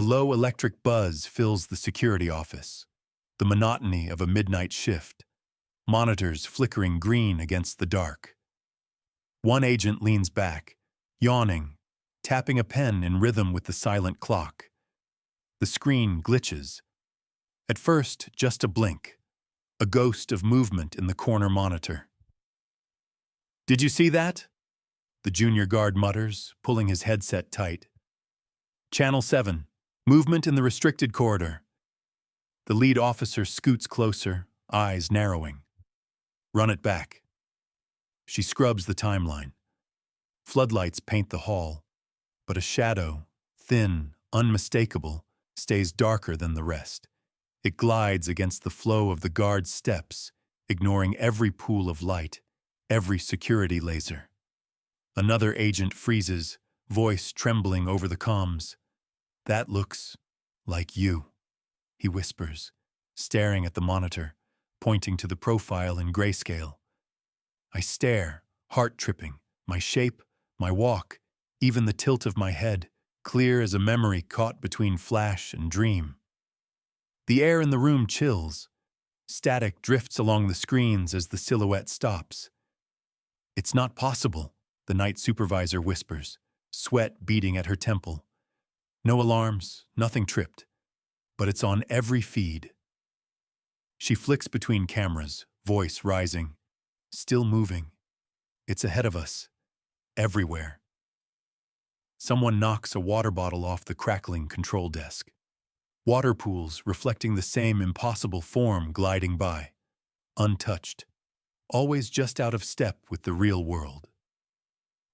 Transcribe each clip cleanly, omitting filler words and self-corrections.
A low electric buzz fills the security office. The monotony of a midnight shift. Monitors flickering green against the dark. One agent leans back, yawning, tapping a pen in rhythm with the silent clock. The screen glitches. At first, just a blink, a ghost of movement in the corner monitor. "Did you see that?" The junior guard mutters, pulling his headset tight. "Channel 7, movement in the restricted corridor." The lead officer scoots closer, eyes narrowing. "Run it back." She scrubs the timeline. Floodlights paint the hall, but a shadow, thin, unmistakable, stays darker than the rest. It glides against the flow of the guard's steps, ignoring every pool of light, every security laser. Another agent freezes, voice trembling over the comms. "That looks like you," he whispers, staring at the monitor, pointing to the profile in grayscale. I stare, heart tripping, my shape, my walk, even the tilt of my head, clear as a memory caught between flash and dream. The air in the room chills. Static drifts along the screens as the silhouette stops. "It's not possible," the night supervisor whispers, sweat beating at her temple. No alarms, nothing tripped, but it's on every feed. She flicks between cameras, voice rising. Still moving. It's ahead of us. Everywhere. Someone knocks a water bottle off the crackling control desk. Water pools reflecting the same impossible form gliding by. Untouched. Always just out of step with the real world.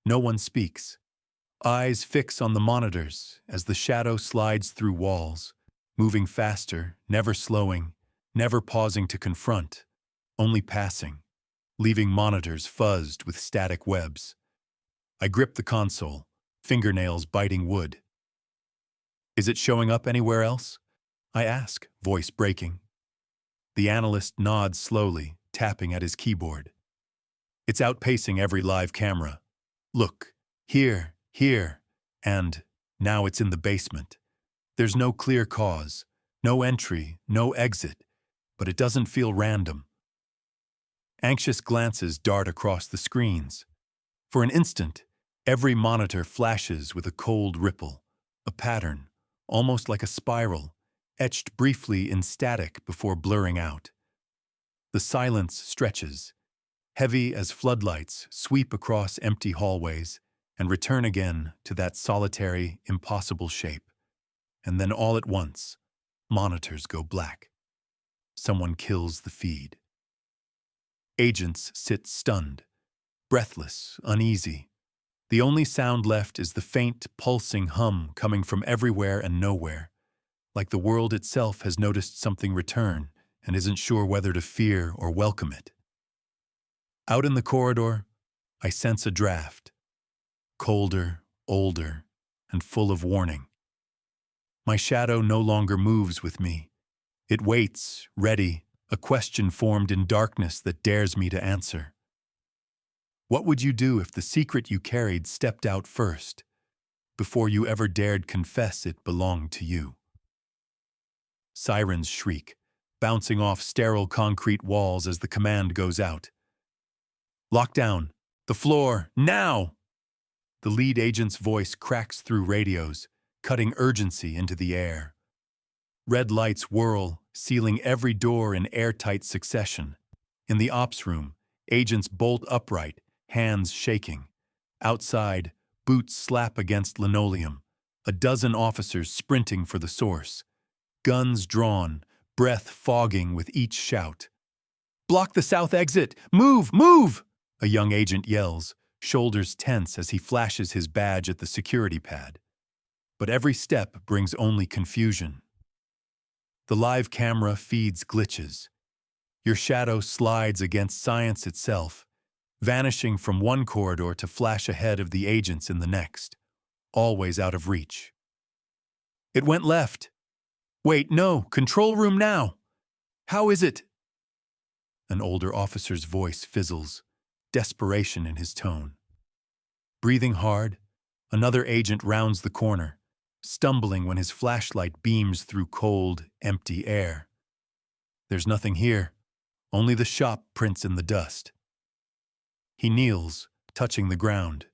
No one speaks. Eyes fix on the monitors as the shadow slides through walls, moving faster, never slowing, never pausing to confront, only passing, leaving monitors fuzzed with static webs. I grip the console, fingernails biting wood. "Is it showing up anywhere else?" I ask, voice breaking. The analyst nods slowly, tapping at his keyboard. "It's outpacing every live camera. Look, here, and now it's in the basement. There's no clear cause, no entry, no exit, but it doesn't feel random." Anxious glances dart across the screens. For an instant, every monitor flashes with a cold ripple, a pattern, almost like a spiral, etched briefly in static before blurring out. The silence stretches, heavy as floodlights sweep across empty hallways and return again to that solitary, impossible shape. And then all at once, monitors go black. Someone kills the feed. Agents sit stunned, breathless, uneasy. The only sound left is the faint, pulsing hum coming from everywhere and nowhere, like the world itself has noticed something return and isn't sure whether to fear or welcome it. Out in the corridor, I sense a draft. Colder, older, and full of warning. My shadow no longer moves with me. It waits, ready, a question formed in darkness that dares me to answer. What would you do if the secret you carried stepped out first, before you ever dared confess it belonged to you? Sirens shriek, bouncing off sterile concrete walls as the command goes out. "Lock down! The floor! Now!" The lead agent's voice cracks through radios, cutting urgency into the air. Red lights whirl, sealing every door in airtight succession. In the ops room, agents bolt upright, hands shaking. Outside, boots slap against linoleum. A dozen officers sprinting for the source. Guns drawn, breath fogging with each shout. "Block the south exit! Move! Move!" A young agent yells, shoulders tense as he flashes his badge at the security pad. But every step brings only confusion. The live camera feeds glitches. Your shadow slides against science itself, vanishing from one corridor to flash ahead of the agents in the next, always out of reach. "It went left. Wait, no, control room now. How is it?" An older officer's voice fizzles, desperation in his tone. Breathing hard, another agent rounds the corner, stumbling when his flashlight beams through cold, empty air. There's nothing here, only the shop prints in the dust. He kneels, touching the ground,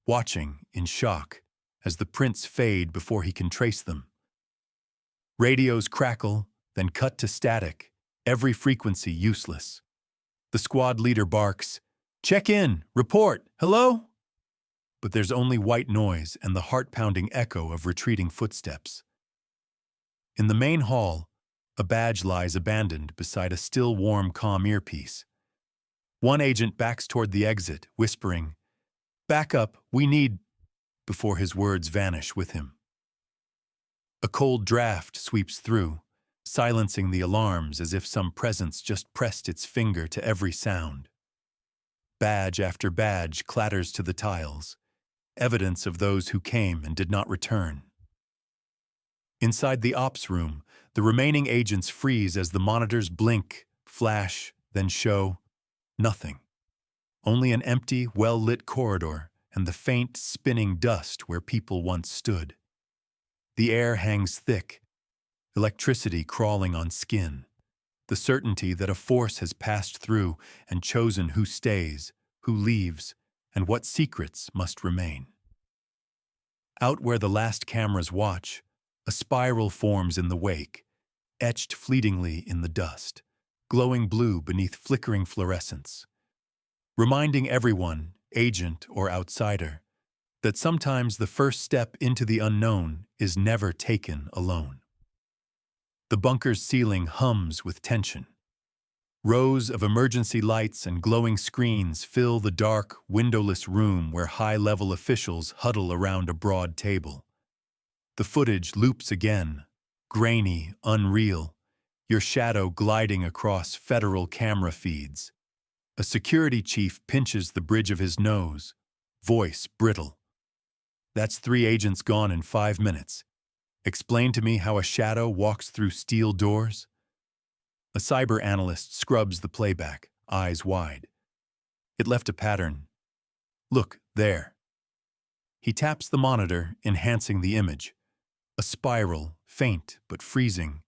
watching in shock as the prints fade before he can trace them. Radios crackle, then cut to static, every frequency useless. The squad leader barks, "Check in, report, hello?" But there's only white noise and the heart-pounding echo of retreating footsteps. In the main hall, a badge lies abandoned beside a still warm, calm earpiece. One agent backs toward the exit, whispering, "Back up, we need," before his words vanish with him. A cold draft sweeps through, silencing the alarms as if some presence just pressed its finger to every sound. Badge after badge clatters to the tiles, evidence of those who came and did not return. Inside the ops room, the remaining agents freeze as the monitors blink, flash, then show nothing. Only an empty, well-lit corridor and the faint, spinning dust where people once stood. The air hangs thick, electricity crawling on skin, the certainty that a force has passed through and chosen who stays, who leaves, and what secrets must remain. Out where the last cameras watch, a spiral forms in the wake, etched fleetingly in the dust, glowing blue beneath flickering fluorescence, reminding everyone, agent or outsider, that sometimes the first step into the unknown is never taken alone. The bunker's ceiling hums with tension. Rows of emergency lights and glowing screens fill the dark, windowless room where high-level officials huddle around a broad table. The footage loops again, grainy, unreal, your shadow gliding across federal camera feeds. A security chief pinches the bridge of his nose, voice brittle. "That's 3 agents gone in 5 minutes. Explain to me how a shadow walks through steel doors?" A cyber analyst scrubs the playback, eyes wide. It left a pattern. "Look, there." He taps the monitor, enhancing the image. A spiral, faint but freezing,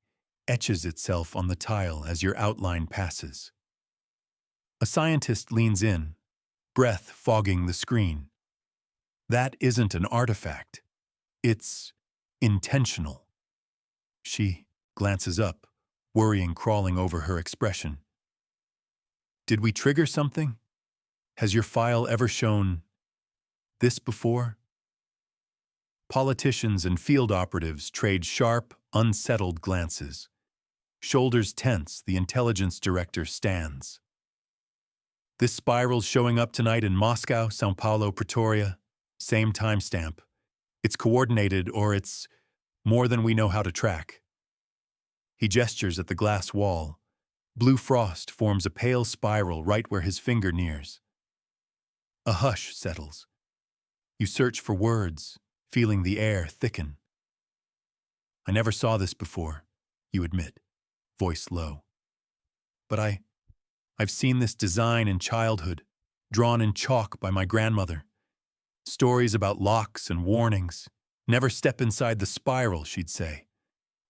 etches itself on the tile as your outline passes. A scientist leans in, breath fogging the screen. That isn't an artifact. It's intentional. She glances up, worrying crawling over her expression. "Did we trigger something? Has your file ever shown this before?" Politicians and field operatives trade sharp, unsettled glances. Shoulders tense, the intelligence director stands. "This spiral's showing up tonight in Moscow, São Paulo, Pretoria. Same timestamp. It's coordinated, or it's more than we know how to track." He gestures at the glass wall. Blue frost forms a pale spiral right where his finger nears. A hush settles. You search for words, feeling the air thicken. "I never saw this before," you admit, voice low. "But I've seen this design in childhood, drawn in chalk by my grandmother. Stories about locks and warnings. Never step inside the spiral," she'd say.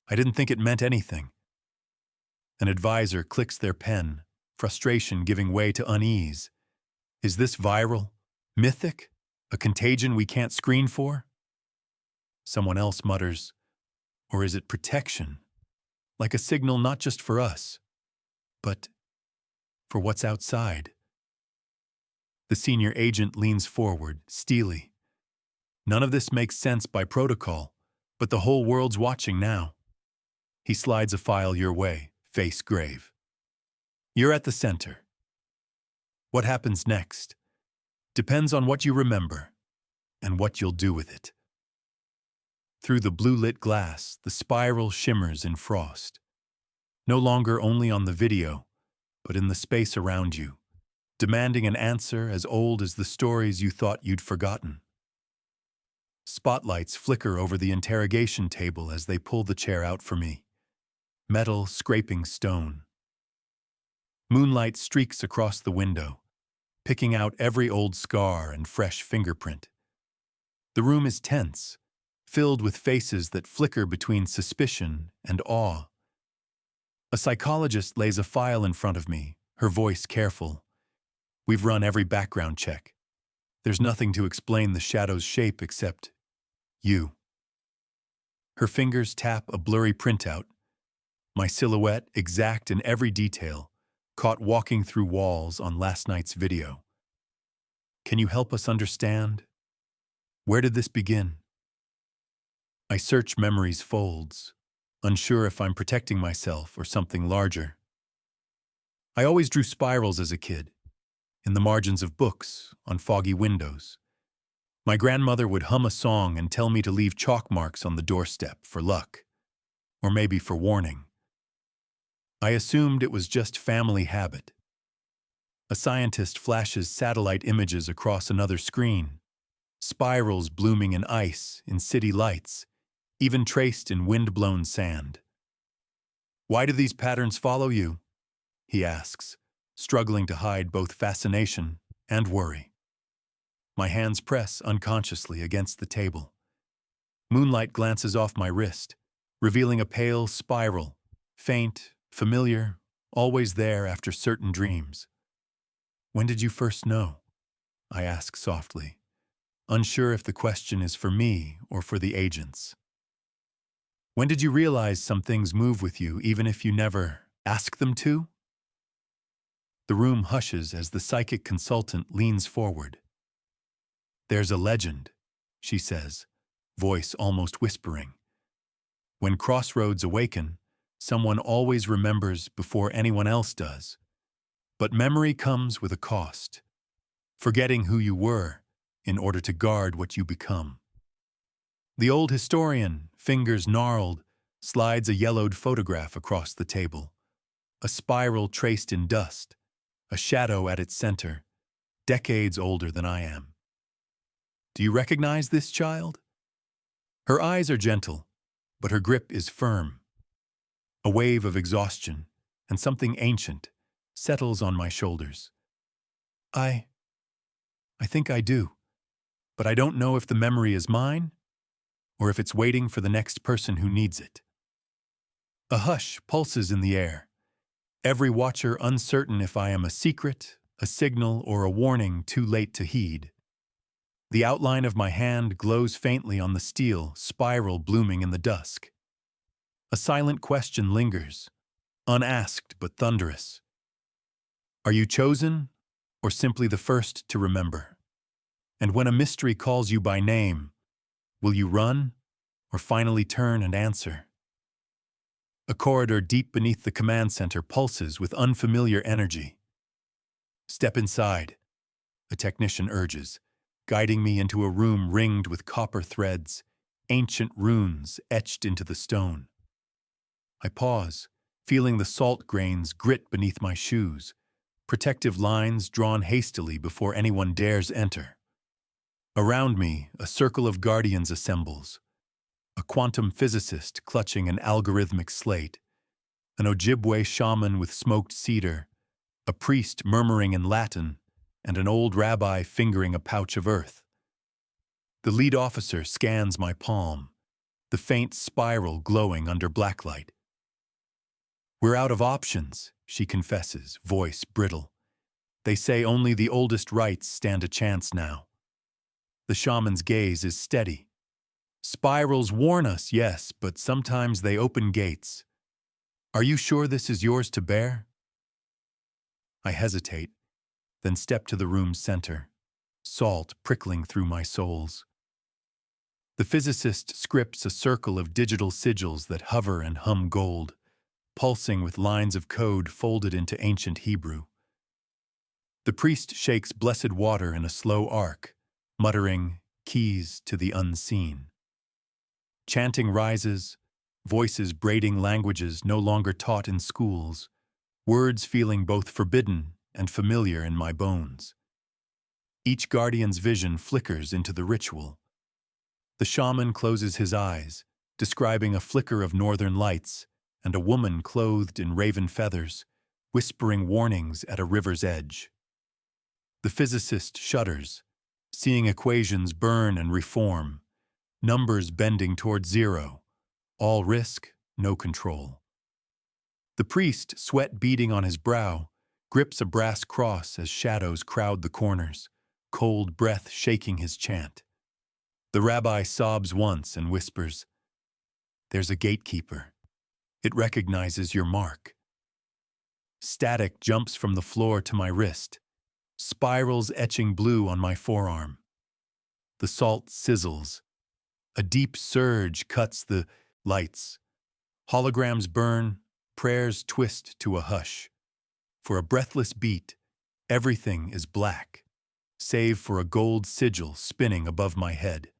"I didn't think it meant anything." An advisor clicks their pen, frustration giving way to unease. Is this viral? Mythic? A contagion we can't screen for? Someone else mutters, or is it protection? Like a signal not just for us, but for what's outside. The senior agent leans forward, steely. None of this makes sense by protocol, but the whole world's watching now. He slides a file your way, face grave. You're at the center. What happens next depends on what you remember and what you'll do with it. Through the blue-lit glass, the spiral shimmers in frost. No longer only on the video, but in the space around you, demanding an answer as old as the stories you thought you'd forgotten. Spotlights flicker over the interrogation table as they pull the chair out for me. Metal scraping stone. Moonlight streaks across the window, picking out every old scar and fresh fingerprint. The room is tense, filled with faces that flicker between suspicion and awe. A psychologist lays a file in front of me, her voice careful. We've run every background check. There's nothing to explain the shadow's shape except you. Her fingers tap a blurry printout. My silhouette, exact in every detail, caught walking through walls on last night's video. Can you help us understand? Where did this begin? I search memory's folds, unsure if I'm protecting myself or something larger. I always drew spirals as a kid, in the margins of books, on foggy windows. My grandmother would hum a song and tell me to leave chalk marks on the doorstep for luck, or maybe for warning. I assumed it was just family habit. A scientist flashes satellite images across another screen, spirals blooming in ice, in city lights, even traced in wind-blown sand. Why do these patterns follow you? He asks, struggling to hide both fascination and worry. My hands press unconsciously against the table. Moonlight glances off my wrist, revealing a pale spiral, faint, familiar, always there after certain dreams. When did you first know? I ask softly, unsure if the question is for me or for the agents. When did you realize some things move with you even if you never ask them to? The room hushes as the psychic consultant leans forward. There's a legend, she says, voice almost whispering. When crossroads awaken, someone always remembers before anyone else does. But memory comes with a cost, forgetting who you were in order to guard what you become. The old historian, fingers gnarled, slides a yellowed photograph across the table, a spiral traced in dust, a shadow at its center, decades older than I am. Do you recognize this child? Her eyes are gentle, but her grip is firm. A wave of exhaustion and something ancient settles on my shoulders. I think I do, but I don't know if the memory is mine or if it's waiting for the next person who needs it. A hush pulses in the air, every watcher uncertain if I am a secret, a signal, or a warning too late to heed. The outline of my hand glows faintly on the steel, spiral blooming in the dusk. A silent question lingers, unasked but thunderous. Are you chosen, or simply the first to remember? And when a mystery calls you by name, will you run, or finally turn and answer? A corridor deep beneath the command center pulses with unfamiliar energy. Step inside, a technician urges, guiding me into a room ringed with copper threads, ancient runes etched into the stone. I pause, feeling the salt grains grit beneath my shoes, protective lines drawn hastily before anyone dares enter. Around me, a circle of guardians assembles, a quantum physicist clutching an algorithmic slate, an Ojibwe shaman with smoked cedar, a priest murmuring in Latin, and an old rabbi fingering a pouch of earth. The lead officer scans my palm, the faint spiral glowing under blacklight. We're out of options, she confesses, voice brittle. They say only the oldest rites stand a chance now. The shaman's gaze is steady. Spirals warn us, yes, but sometimes they open gates. Are you sure this is yours to bear? I hesitate, then step to the room's center, salt prickling through my soles. The physicist scripts a circle of digital sigils that hover and hum gold, pulsing with lines of code folded into ancient Hebrew. The priest shakes blessed water in a slow arc, muttering keys to the unseen. Chanting rises, voices braiding languages no longer taught in schools, words feeling both forbidden and familiar in my bones. Each guardian's vision flickers into the ritual. The shaman closes his eyes, describing a flicker of northern lights and a woman clothed in raven feathers, whispering warnings at a river's edge. The physicist shudders, seeing equations burn and reform, numbers bending toward zero, all risk, no control. The priest, sweat beading on his brow, grips a brass cross as shadows crowd the corners, cold breath shaking his chant. The rabbi sobs once and whispers, "There's a gatekeeper. It recognizes your mark." Static jumps from the floor to my wrist, spirals etching blue on my forearm. The salt sizzles. A deep surge cuts the lights. Holograms burn, prayers twist to a hush. For a breathless beat, everything is black, save for a gold sigil spinning above my head.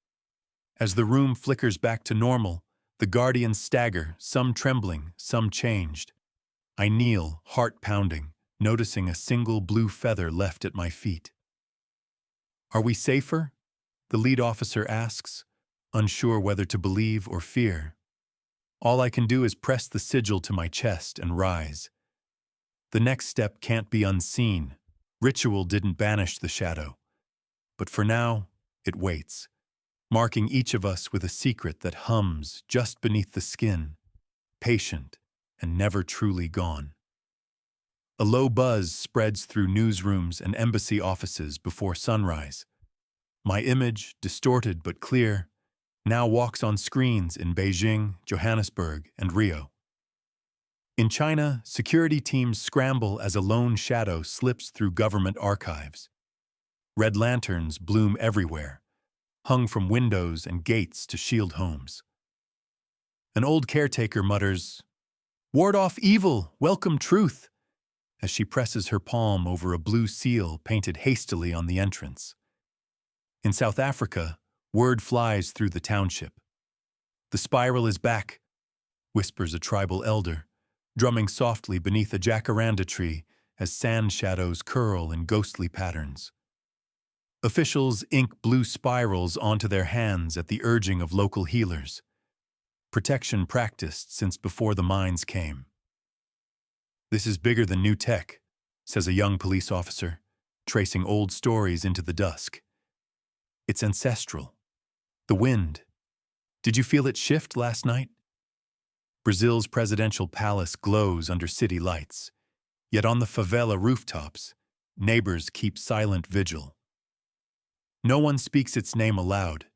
As the room flickers back to normal, the guardians stagger, some trembling, some changed. I kneel, heart pounding, noticing a single blue feather left at my feet. "Are we safer?" the lead officer asks, unsure whether to believe or fear. All I can do is press the sigil to my chest and rise. The next step can't be unseen. Ritual didn't banish the shadow. But for now, it waits, marking each of us with a secret that hums just beneath the skin, patient and never truly gone. A low buzz spreads through newsrooms and embassy offices before sunrise. My image, distorted but clear, now walks on screens in Beijing, Johannesburg, and Rio. In China, security teams scramble as a lone shadow slips through government archives. Red lanterns bloom everywhere, hung from windows and gates to shield homes. An old caretaker mutters, "Ward off evil, welcome truth," as she presses her palm over a blue seal painted hastily on the entrance. In South Africa, word flies through the township. "The spiral is back," whispers a tribal elder, drumming softly beneath a jacaranda tree as sand shadows curl in ghostly patterns. Officials ink blue spirals onto their hands at the urging of local healers. Protection practiced since before the mines came. "This is bigger than new tech," says a young police officer, tracing old stories into the dusk. "It's ancestral. The wind. Did you feel it shift last night?" Brazil's presidential palace glows under city lights, yet on the favela rooftops, neighbors keep silent vigil. "No one speaks its name aloud,"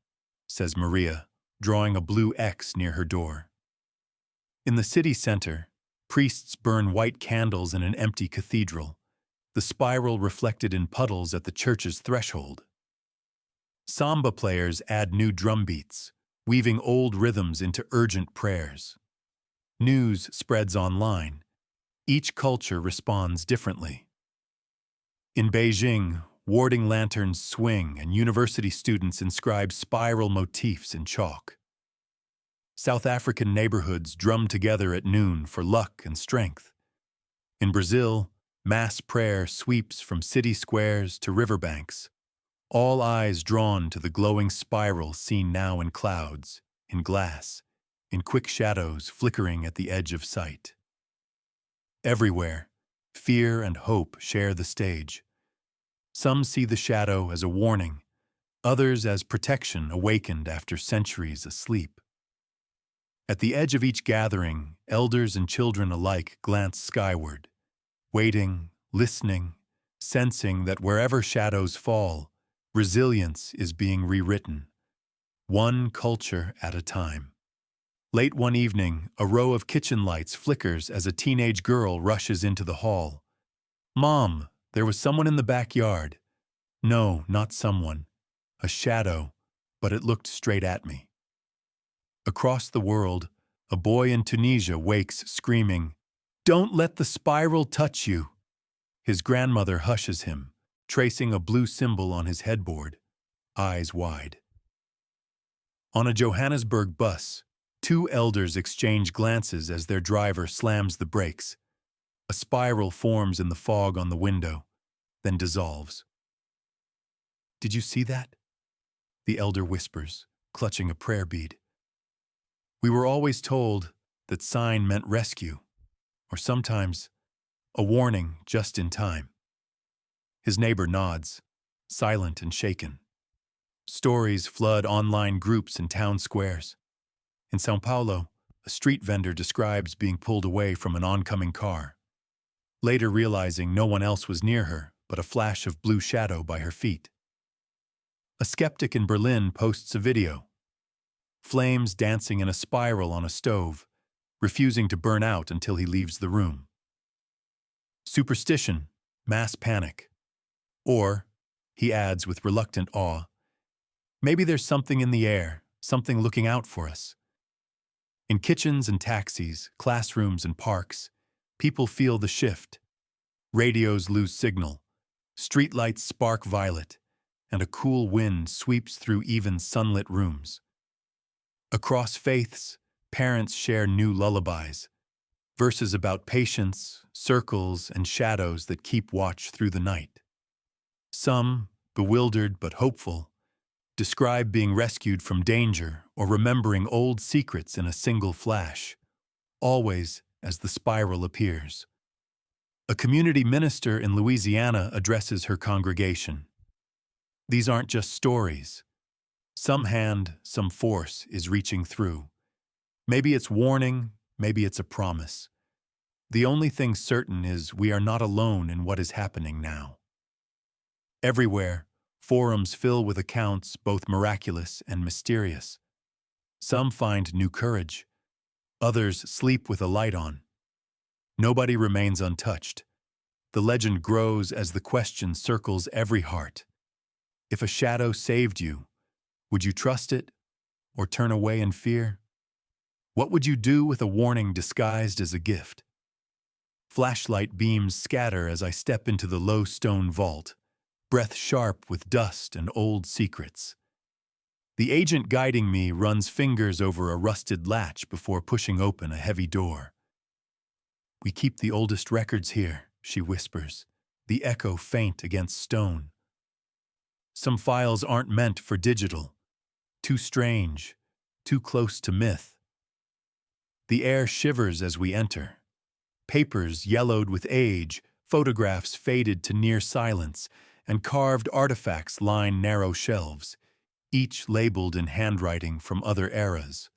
says Maria, drawing a blue X near her door. In the city center, priests burn white candles in an empty cathedral, the spiral reflected in puddles at the church's threshold. Samba players add new drum beats, weaving old rhythms into urgent prayers. News spreads online. Each culture responds differently. In Beijing, warding lanterns swing and university students inscribe spiral motifs in chalk. South African neighborhoods drum together at noon for luck and strength. In Brazil, mass prayer sweeps from city squares to riverbanks, all eyes drawn to the glowing spiral seen now in clouds, in glass, in quick shadows flickering at the edge of sight. Everywhere, fear and hope share the stage. Some see the shadow as a warning, others as protection awakened after centuries asleep. At the edge of each gathering, elders and children alike glance skyward, waiting, listening, sensing that wherever shadows fall, resilience is being rewritten, one culture at a time. Late one evening, a row of kitchen lights flickers as a teenage girl rushes into the hall. "Mom, there was someone in the backyard." "No, not someone. A shadow, but it looked straight at me." Across the world, a boy in Tunisia wakes screaming, "Don't let the spiral touch you." His grandmother hushes him, tracing a blue symbol on his headboard, eyes wide. On a Johannesburg bus, two elders exchange glances as their driver slams the brakes. A spiral forms in the fog on the window, then dissolves. "Did you see that?" the elder whispers, clutching a prayer bead. "We were always told that sign meant rescue, or sometimes a warning just in time." His neighbor nods, silent and shaken. Stories flood online groups and town squares. In Sao Paulo, a street vendor describes being pulled away from an oncoming car, later realizing no one else was near her but a flash of blue shadow by her feet. A skeptic in Berlin posts a video. Flames dancing in a spiral on a stove, refusing to burn out until he leaves the room. Superstition, mass panic. Or, he adds with reluctant awe, maybe there's something in the air, something looking out for us. In kitchens and taxis, classrooms and parks, people feel the shift. Radios lose signal, streetlights spark violet, and a cool wind sweeps through even sunlit rooms. Across faiths, parents share new lullabies, verses about patience, circles, and shadows that keep watch through the night. Some, bewildered but hopeful, describe being rescued from danger or remembering old secrets in a single flash, always as the spiral appears. A community minister in Louisiana addresses her congregation. These aren't just stories. Some hand, some force is reaching through. Maybe it's warning, maybe it's a promise. The only thing certain is we are not alone in what is happening now. Everywhere, forums fill with accounts both miraculous and mysterious. Some find new courage. Others sleep with a light on. Nobody remains untouched. The legend grows as the question circles every heart. If a shadow saved you, would you trust it or turn away in fear? What would you do with a warning disguised as a gift? Flashlight beams scatter as I step into the low stone vault, breath sharp with dust and old secrets. The agent guiding me runs fingers over a rusted latch before pushing open a heavy door. "We keep the oldest records here," she whispers, the echo faint against stone. Some files aren't meant for digital, too strange, too close to myth. The air shivers as we enter. Papers yellowed with age, photographs faded to near silence, and carved artifacts line narrow shelves, each labeled in handwriting from other eras.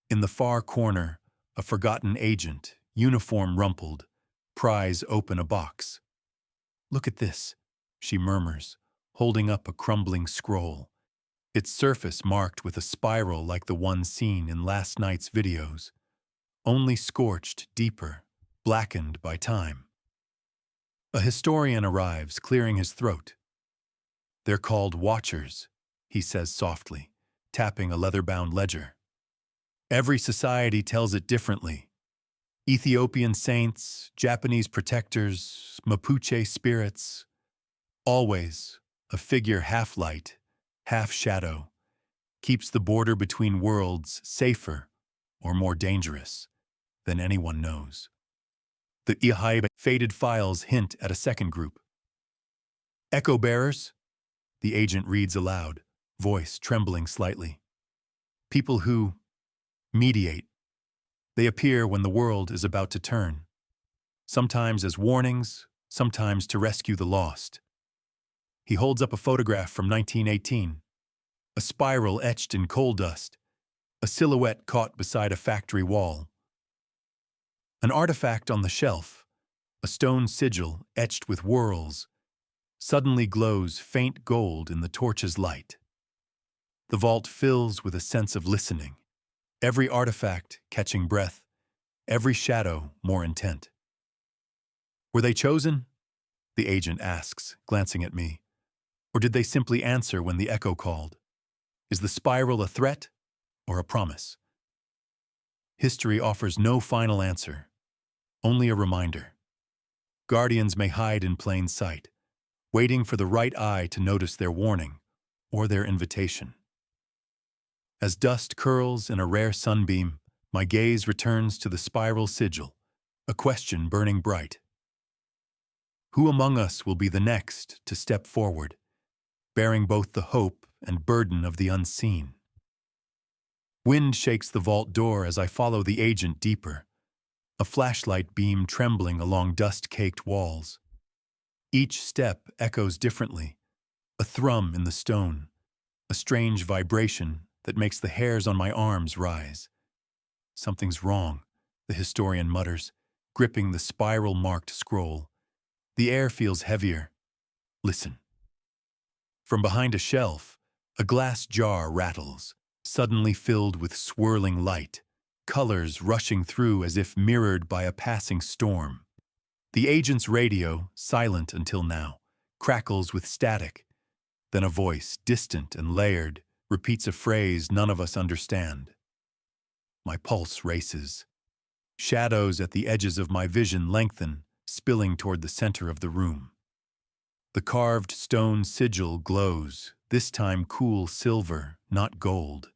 In the far corner, a forgotten agent, uniform rumpled, pries open a box. "Look at this," she murmurs, holding up a crumbling scroll, its surface marked with a spiral like the one seen in last night's videos, only scorched deeper, blackened by time. A historian arrives, clearing his throat. "They're called Watchers," he says softly, tapping a leather-bound ledger. "Every society tells it differently. Ethiopian saints, Japanese protectors, Mapuche spirits. Always, a figure half light, half shadow, keeps the border between worlds safer or more dangerous than anyone knows." The Ihaiba faded files hint at a second group. "Echo bearers," the agent reads aloud, voice trembling slightly. "People who mediate. They appear when the world is about to turn, sometimes as warnings, sometimes to rescue the lost." He holds up a photograph from 1918, a spiral etched in coal dust, a silhouette caught beside a factory wall. An artifact on the shelf, a stone sigil etched with whorls, suddenly glows faint gold in the torch's light. The vault fills with a sense of listening, every artifact catching breath, every shadow more intent. "Were they chosen?" the agent asks, glancing at me. "Or did they simply answer when the echo called? Is the spiral a threat or a promise?" History offers no final answer, only a reminder. Guardians may hide in plain sight, waiting for the right eye to notice their warning or their invitation. As dust curls in a rare sunbeam, my gaze returns to the spiral sigil, a question burning bright. Who among us will be the next to step forward, bearing both the hope and burden of the unseen? Wind shakes the vault door as I follow the agent deeper, a flashlight beam trembling along dust-caked walls. Each step echoes differently, a thrum in the stone, a strange vibration that makes the hairs on my arms rise. Something's wrong, the historian mutters, gripping the spiral-marked scroll. The air feels heavier. Listen. From behind a shelf, a glass jar rattles, suddenly filled with swirling light, colors rushing through as if mirrored by a passing storm. The agent's radio, silent until now, crackles with static. Then a voice, distant and layered, repeats a phrase none of us understand. My pulse races. Shadows at the edges of my vision lengthen, spilling toward the center of the room. The carved stone sigil glows, this time cool silver, not gold.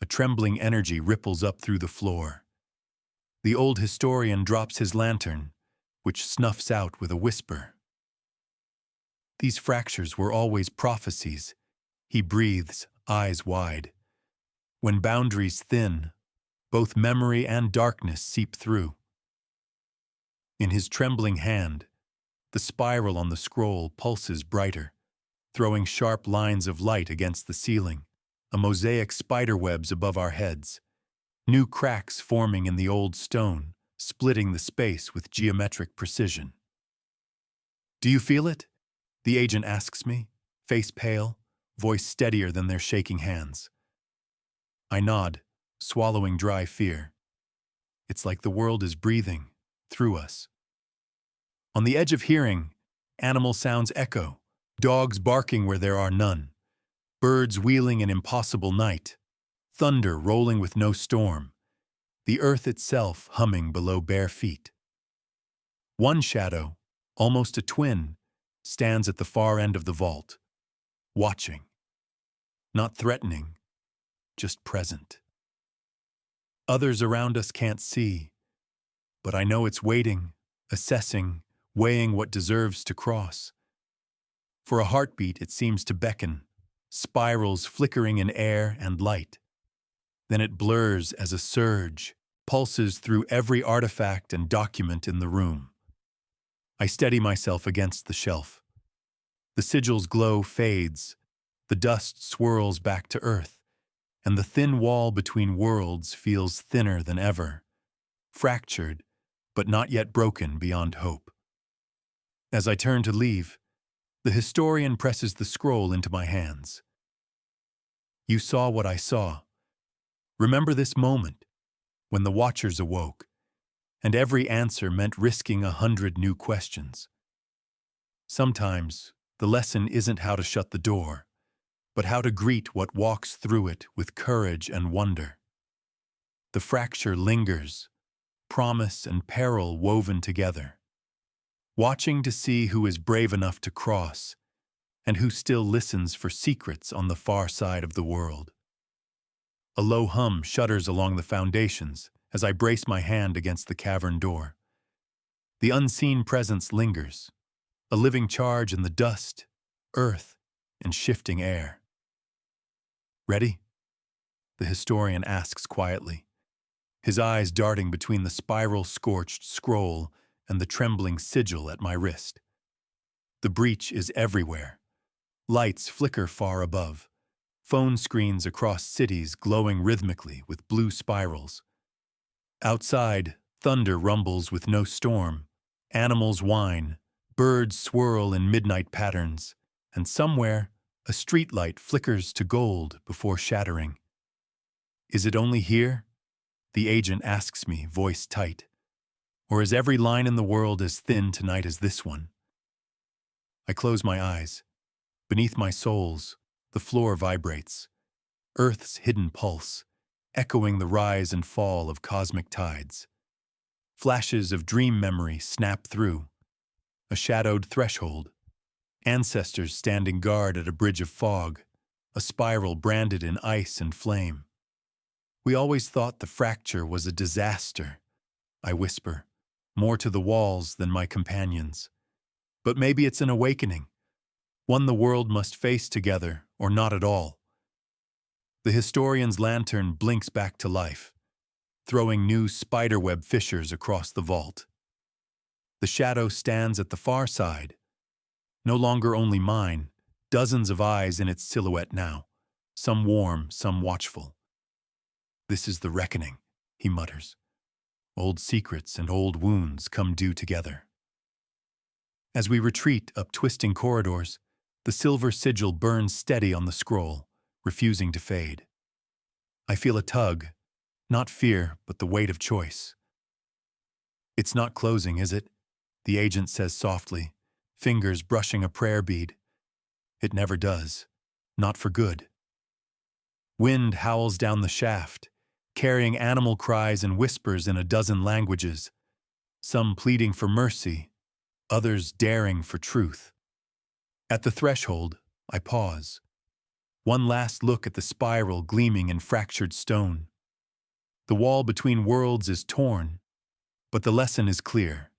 A trembling energy ripples up through the floor. The old historian drops his lantern, which snuffs out with a whisper. These fractures were always prophecies. He breathes, eyes wide. When boundaries thin, both memory and darkness seep through. In his trembling hand, the spiral on the scroll pulses brighter, throwing sharp lines of light against the ceiling, a mosaic spiderwebs above our heads, new cracks forming in the old stone, splitting the space with geometric precision. Do you feel it? The agent asks me, face pale, voice steadier than their shaking hands. I nod, swallowing dry fear. It's like the world is breathing through us. On the edge of hearing, animal sounds echo, dogs barking where there are none, birds wheeling in impossible night, thunder rolling with no storm, the earth itself humming below bare feet. One shadow, almost a twin, stands at the far end of the vault, watching, not threatening, just present. Others around us can't see, but I know it's waiting, assessing, weighing what deserves to cross. For a heartbeat, it seems to beckon, spirals flickering in air and light. Then it blurs as a surge, pulses through every artifact and document in the room. I steady myself against the shelf. The sigil's glow fades, the dust swirls back to earth, and the thin wall between worlds feels thinner than ever, fractured, but not yet broken beyond hope. As I turn to leave, the historian presses the scroll into my hands. You saw what I saw. Remember this moment, when the Watchers awoke, and every answer meant risking 100 new questions. Sometimes, the lesson isn't how to shut the door, but how to greet what walks through it with courage and wonder. The fracture lingers, promise and peril woven together, watching to see who is brave enough to cross and who still listens for secrets on the far side of the world. A low hum shudders along the foundations as I brace my hand against the cavern door. The unseen presence lingers, a living charge in the dust, earth, and shifting air. Ready? The historian asks quietly, his eyes darting between the spiral-scorched scroll and the trembling sigil at my wrist. The breach is everywhere. Lights flicker far above, phone screens across cities glowing rhythmically with blue spirals. Outside, thunder rumbles with no storm, animals whine, birds swirl in midnight patterns, and somewhere, a streetlight flickers to gold before shattering. Is it only here? The agent asks me, voice tight. Or is every line in the world as thin tonight as this one? I close my eyes. Beneath my soles, the floor vibrates, Earth's hidden pulse, echoing the rise and fall of cosmic tides. Flashes of dream memory snap through, a shadowed threshold, ancestors standing guard at a bridge of fog, a spiral branded in ice and flame. We always thought the fracture was a disaster, I whisper, more to the walls than my companions. But maybe it's an awakening, one the world must face together or not at all. The historian's lantern blinks back to life, throwing new spiderweb fissures across the vault. The shadow stands at the far side, no longer only mine, dozens of eyes in its silhouette now, some warm, some watchful. "This is the reckoning," he mutters. "Old secrets and old wounds come due together." As we retreat up twisting corridors, the silver sigil burns steady on the scroll, refusing to fade. I feel a tug, not fear, but the weight of choice. "It's not closing, is it?" the agent says softly, fingers brushing a prayer bead. "It never does. Not for good." Wind howls down the shaft, carrying animal cries and whispers in a dozen languages, some pleading for mercy, others daring for truth. At the threshold, I pause. One last look at the spiral gleaming in fractured stone. The wall between worlds is torn, but the lesson is clear.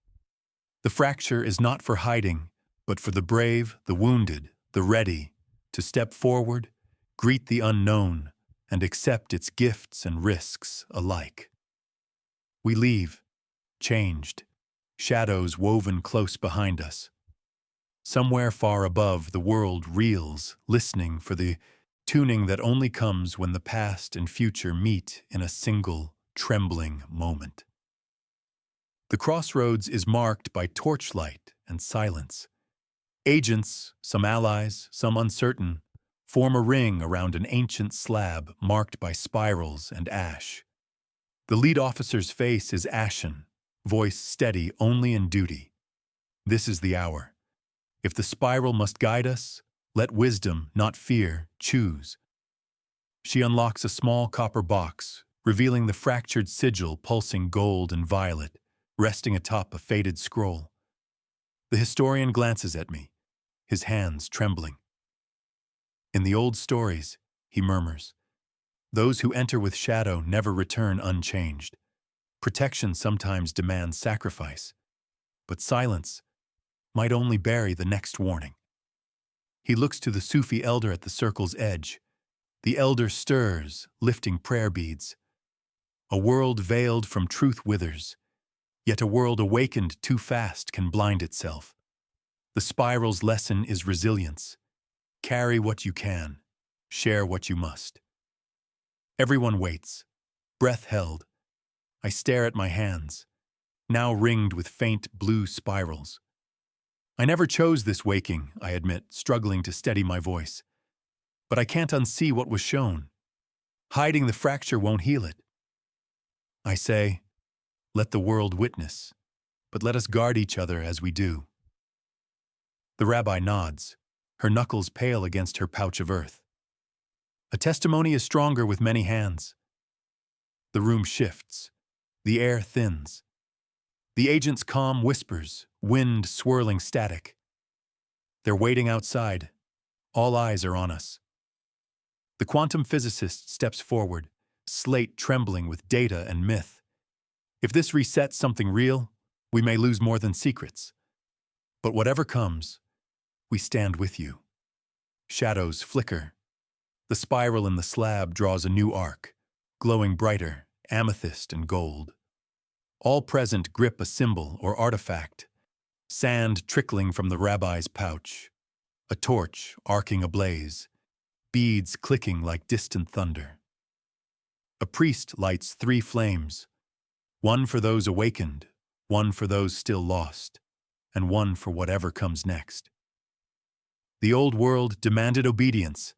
The fracture is not for hiding, but for the brave, the wounded, the ready, to step forward, greet the unknown, and accept its gifts and risks alike. We leave, changed, shadows woven close behind us. Somewhere far above, the world reels, listening for the tuning that only comes when the past and future meet in a single, trembling moment. The crossroads is marked by torchlight and silence. Agents, some allies, some uncertain, form a ring around an ancient slab marked by spirals and ash. The lead officer's face is ashen, voice steady only in duty. This is the hour. If the spiral must guide us, let wisdom, not fear, choose. She unlocks a small copper box, revealing the fractured sigil pulsing gold and violet, resting atop a faded scroll. The historian glances at me, his hands trembling. "In the old stories," he murmurs, "those who enter with shadow never return unchanged. Protection sometimes demands sacrifice, but silence might only bury the next warning." He looks to the Sufi elder at the circle's edge. The elder stirs, lifting prayer beads. A world veiled from truth withers, yet a world awakened too fast can blind itself. The spiral's lesson is resilience. Carry what you can, share what you must. Everyone waits, breath held. I stare at my hands, now ringed with faint blue spirals. I never chose this waking, I admit, struggling to steady my voice. But I can't unsee what was shown. Hiding the fracture won't heal it. I say, let the world witness, but let us guard each other as we do. The rabbi nods, her knuckles pale against her pouch of earth. A testimony is stronger with many hands. The room shifts. The air thins. The agent's calm whispers, wind swirling static. They're waiting outside. All eyes are on us. The quantum physicist steps forward, slate trembling with data and myth. If this resets something real, we may lose more than secrets. But whatever comes, we stand with you. Shadows flicker. The spiral in the slab draws a new arc, glowing brighter, amethyst and gold. All present grip a symbol or artifact, sand trickling from the rabbi's pouch, a torch arcing ablaze, beads clicking like distant thunder. A priest lights 3 flames, one for those awakened, one for those still lost, and one for whatever comes next. The old world demanded obedience.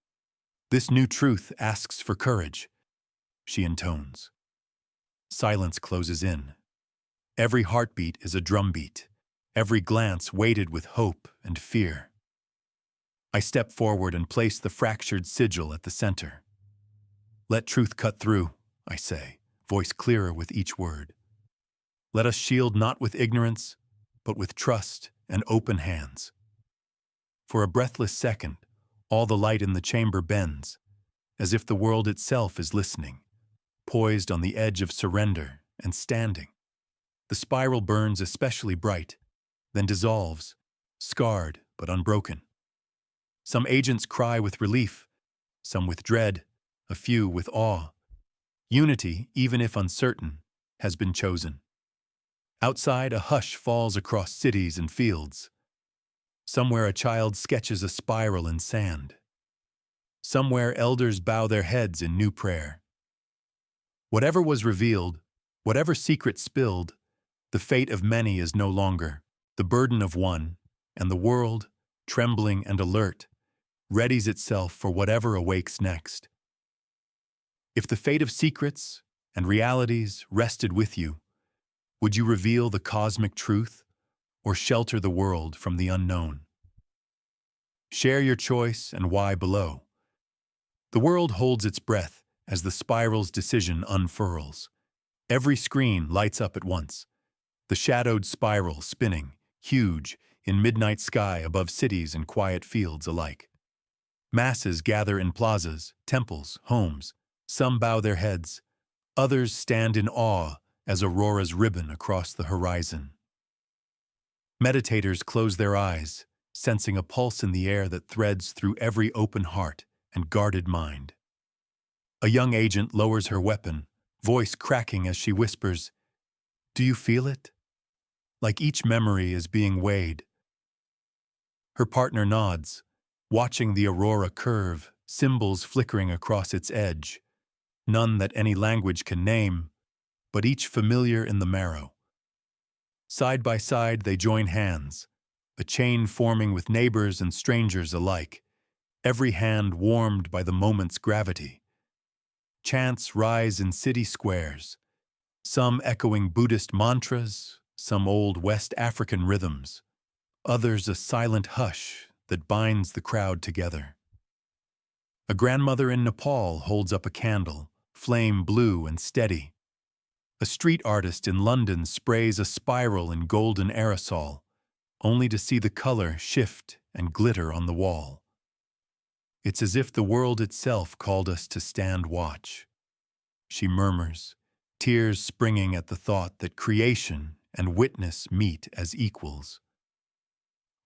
This new truth asks for courage, she intones. Silence closes in. Every heartbeat is a drumbeat, every glance weighted with hope and fear. I step forward and place the fractured sigil at the center. Let truth cut through, I say, voice clearer with each word. Let us shield not with ignorance, but with trust and open hands. For a breathless second, all the light in the chamber bends, as if the world itself is listening, poised on the edge of surrender and standing. The spiral burns especially bright, then dissolves, scarred but unbroken. Some agents cry with relief, some with dread, a few with awe. Unity, even if uncertain, has been chosen. Outside, a hush falls across cities and fields. Somewhere a child sketches a spiral in sand. Somewhere elders bow their heads in new prayer. Whatever was revealed, whatever secret spilled, the fate of many is no longer the burden of one, and the world, trembling and alert, readies itself for whatever awakes next. If the fate of secrets and realities rested with you, would you reveal the cosmic truth or shelter the world from the unknown? Share your choice and why below. The world holds its breath as the spiral's decision unfurls. Every screen lights up at once, the shadowed spiral spinning, huge, in midnight sky above cities and quiet fields alike. Masses gather in plazas, temples, homes. Some bow their heads, others stand in awe as auroras ribbon across the horizon. Meditators close their eyes, sensing a pulse in the air that threads through every open heart and guarded mind. A young agent lowers her weapon, voice cracking as she whispers, "Do you feel it?" Like each memory is being weighed. Her partner nods, watching the aurora curve, symbols flickering across its edge. None that any language can name, but each familiar in the marrow. Side by side they join hands, a chain forming with neighbors and strangers alike, every hand warmed by the moment's gravity. Chants rise in city squares, some echoing Buddhist mantras, some old West African rhythms, others a silent hush that binds the crowd together. A grandmother in Nepal holds up a candle, flame blue and steady. A street artist in London sprays a spiral in golden aerosol, only to see the color shift and glitter on the wall. It's as if the world itself called us to stand watch. She murmurs, tears springing at the thought that creation and witness meet as equals.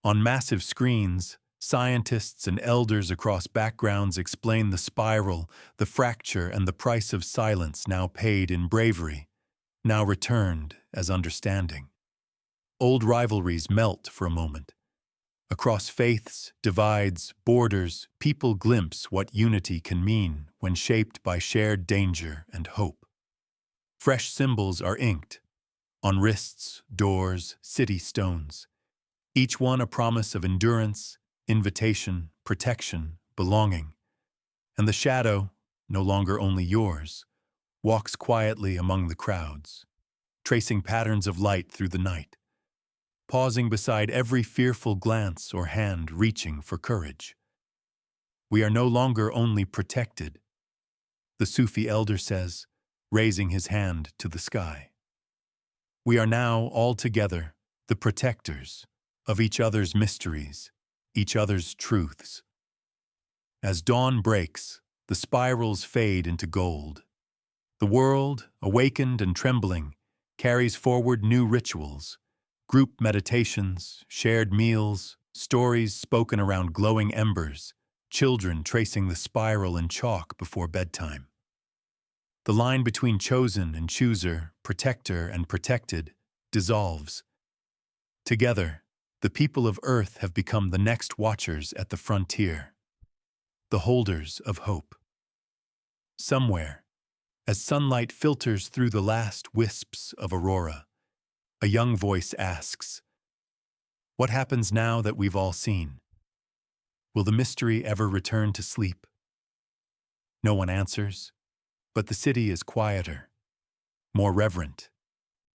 On massive screens, scientists and elders across backgrounds explain the spiral, the fracture, and the price of silence now paid in bravery, now returned as understanding. Old rivalries melt for a moment. Across faiths, divides, borders, people glimpse what unity can mean when shaped by shared danger and hope. Fresh symbols are inked on wrists, doors, city stones, each one a promise of endurance, invitation, protection, belonging. And the shadow, no longer only yours, walks quietly among the crowds, tracing patterns of light through the night, pausing beside every fearful glance or hand reaching for courage. We are no longer only protected, the Sufi elder says, raising his hand to the sky. We are now all together the protectors of each other's mysteries, each other's truths. As dawn breaks, the spirals fade into gold. The world, awakened and trembling, carries forward new rituals, group meditations, shared meals, stories spoken around glowing embers, children tracing the spiral in chalk before bedtime. The line between chosen and chooser, protector and protected, dissolves. Together, the people of Earth have become the next watchers at the frontier, the holders of hope. Somewhere, as sunlight filters through the last wisps of aurora, a young voice asks, "What happens now that we've all seen? Will the mystery ever return to sleep?" No one answers, but the city is quieter, more reverent,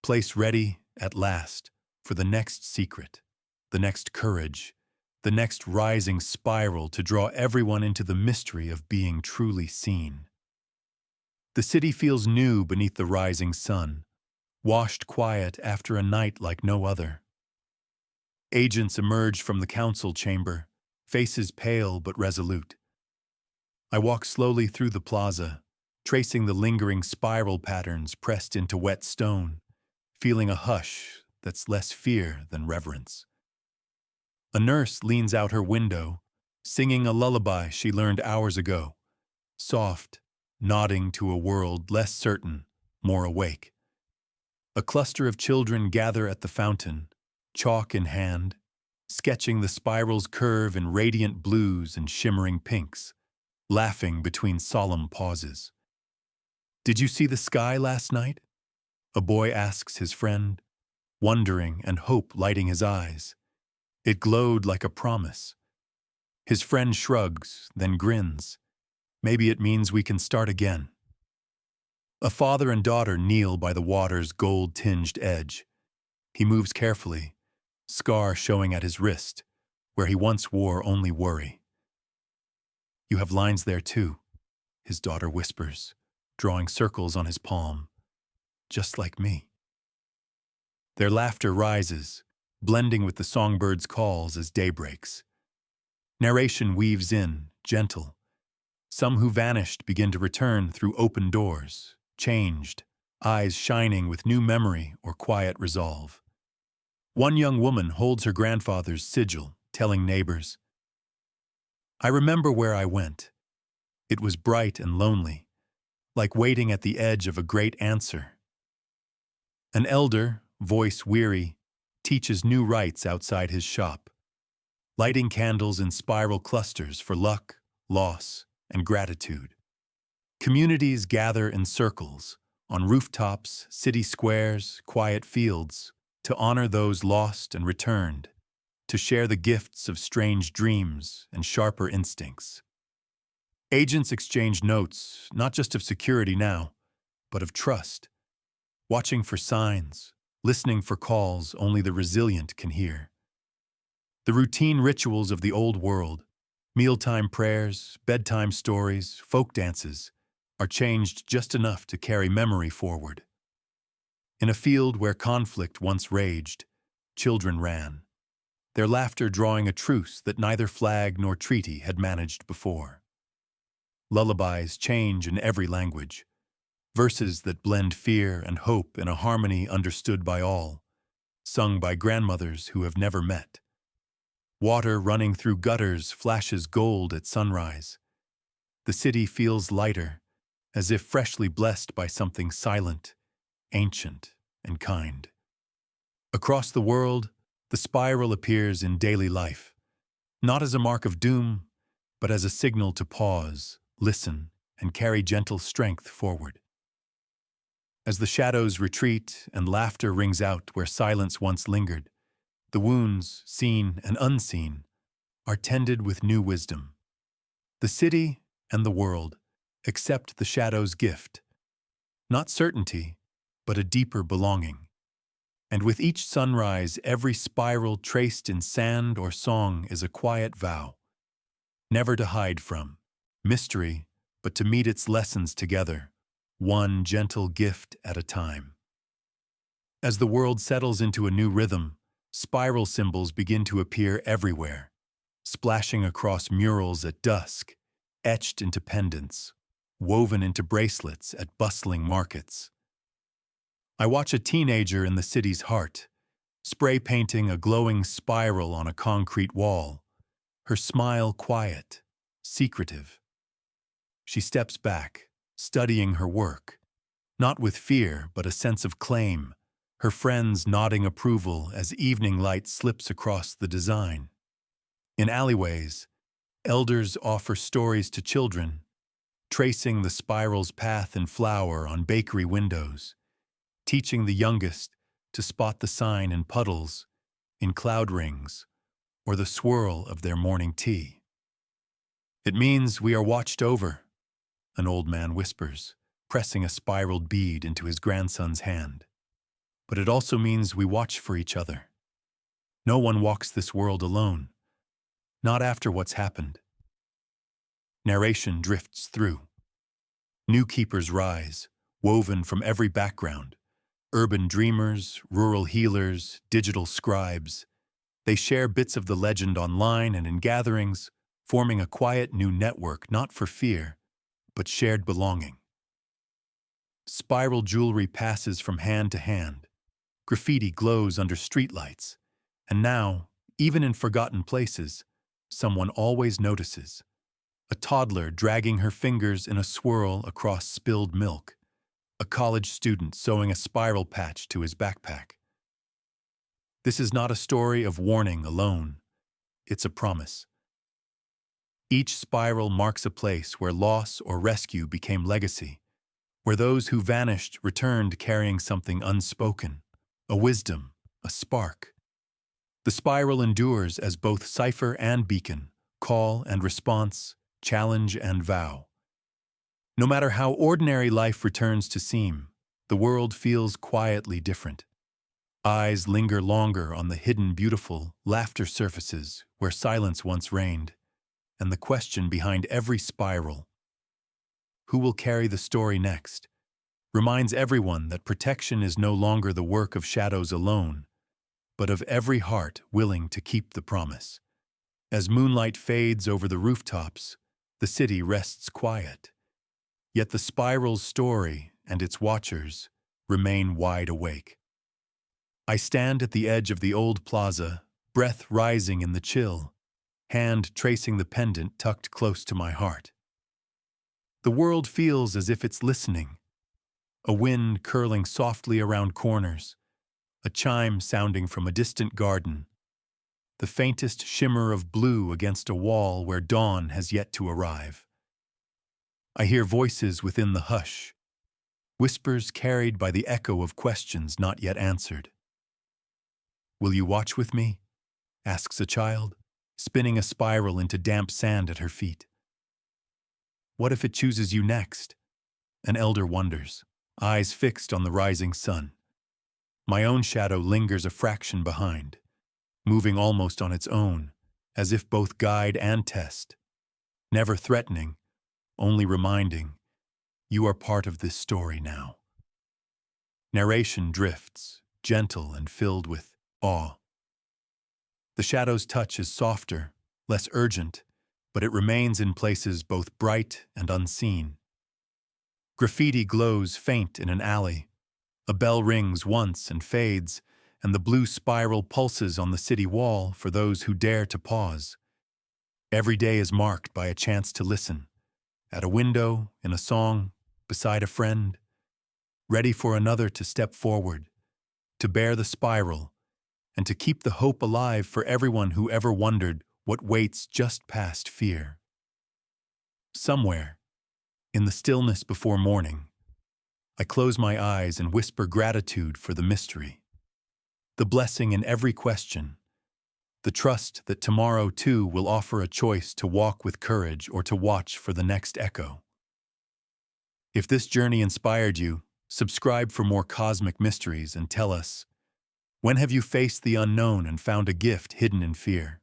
place ready, at last, for the next secret, the next courage, the next rising spiral to draw everyone into the mystery of being truly seen. The city feels new beneath the rising sun, washed quiet after a night like no other. Agents emerge from the council chamber, faces pale but resolute. I walk slowly through the plaza, tracing the lingering spiral patterns pressed into wet stone, feeling a hush that's less fear than reverence. A nurse leans out her window, singing a lullaby she learned hours ago, soft, nodding to a world less certain, more awake. A cluster of children gather at the fountain, chalk in hand, sketching the spiral's curve in radiant blues and shimmering pinks, laughing between solemn pauses. "Did you see the sky last night?" a boy asks his friend, wondering and hope lighting his eyes. It glowed like a promise. His friend shrugs, then grins. Maybe it means we can start again. A father and daughter kneel by the water's gold-tinged edge. He moves carefully, scar showing at his wrist, where he once wore only worry. "You have lines there too," his daughter whispers, drawing circles on his palm, "just like me." Their laughter rises, blending with the songbird's calls as day breaks. Narration weaves in, gentle. Some who vanished begin to return through open doors, changed, eyes shining with new memory or quiet resolve. One young woman holds her grandfather's sigil, telling neighbors, "I remember where I went. It was bright and lonely, like waiting at the edge of a great answer." An elder, voice weary, teaches new rites outside his shop, lighting candles in spiral clusters for luck, loss, and gratitude. Communities gather in circles, on rooftops, city squares, quiet fields, to honor those lost and returned, to share the gifts of strange dreams and sharper instincts. Agents exchange notes, not just of security now, but of trust, watching for signs, listening for calls only the resilient can hear. The routine rituals of the old world, mealtime prayers, bedtime stories, folk dances, are changed just enough to carry memory forward. In a field where conflict once raged, children ran, their laughter drawing a truce that neither flag nor treaty had managed before. Lullabies change in every language, verses that blend fear and hope in a harmony understood by all, sung by grandmothers who have never met. Water running through gutters flashes gold at sunrise. The city feels lighter, as if freshly blessed by something silent, ancient, and kind. Across the world, the spiral appears in daily life, not as a mark of doom, but as a signal to pause, listen, and carry gentle strength forward. As the shadows retreat and laughter rings out where silence once lingered, the wounds, seen and unseen, are tended with new wisdom. The city and the world accept the shadow's gift, not certainty, but a deeper belonging. And with each sunrise, every spiral traced in sand or song is a quiet vow, never to hide from mystery, but to meet its lessons together, one gentle gift at a time. As the world settles into a new rhythm, spiral symbols begin to appear everywhere, splashing across murals at dusk, etched into pendants, woven into bracelets at bustling markets. I watch a teenager in the city's heart, spray painting a glowing spiral on a concrete wall, her smile quiet, secretive. She steps back, studying her work, not with fear but a sense of claim, her friends nodding approval as evening light slips across the design. In alleyways, elders offer stories to children, tracing the spiral's path in flower on bakery windows, teaching the youngest to spot the sign in puddles, in cloud rings, or the swirl of their morning tea. "It means we are watched over," an old man whispers, pressing a spiraled bead into his grandson's hand. "But it also means we watch for each other. No one walks this world alone, not after what's happened." Narration drifts through. New keepers rise, woven from every background. Urban dreamers, rural healers, digital scribes. They share bits of the legend online and in gatherings, forming a quiet new network not for fear, but shared belonging. Spiral jewelry passes from hand to hand. Graffiti glows under streetlights. And now, even in forgotten places, someone always notices. A toddler dragging her fingers in a swirl across spilled milk. A college student sewing a spiral patch to his backpack. This is not a story of warning alone. It's a promise. Each spiral marks a place where loss or rescue became legacy, where those who vanished returned carrying something unspoken, a wisdom, a spark. The spiral endures as both cipher and beacon, call and response, challenge and vow. No matter how ordinary life returns to seem, the world feels quietly different. Eyes linger longer on the hidden beautiful, laughter surfaces where silence once reigned, and the question behind every spiral, who will carry the story next, reminds everyone that protection is no longer the work of shadows alone, but of every heart willing to keep the promise. As moonlight fades over the rooftops, the city rests quiet. Yet the spiral's story and its watchers remain wide awake. I stand at the edge of the old plaza, breath rising in the chill, hand tracing the pendant tucked close to my heart. The world feels as if it's listening, a wind curling softly around corners, a chime sounding from a distant garden, the faintest shimmer of blue against a wall where dawn has yet to arrive. I hear voices within the hush, whispers carried by the echo of questions not yet answered. "Will you watch with me?" asks a child, spinning a spiral into damp sand at her feet. "What if it chooses you next?" An elder wonders, eyes fixed on the rising sun. My own shadow lingers a fraction behind, moving almost on its own, as if both guide and test. Never threatening, only reminding, you are part of this story now. Narration drifts, gentle and filled with awe. The shadow's touch is softer, less urgent, but it remains in places both bright and unseen. Graffiti glows faint in an alley. A bell rings once and fades, and the blue spiral pulses on the city wall for those who dare to pause. Every day is marked by a chance to listen, at a window, in a song, beside a friend, ready for another to step forward, to bear the spiral, and to keep the hope alive for everyone who ever wondered what waits just past fear. Somewhere, in the stillness before morning, I close my eyes and whisper gratitude for the mystery, the blessing in every question, the trust that tomorrow too will offer a choice to walk with courage or to watch for the next echo. If this journey inspired you, subscribe for more cosmic mysteries and tell us, when have you faced the unknown and found a gift hidden in fear?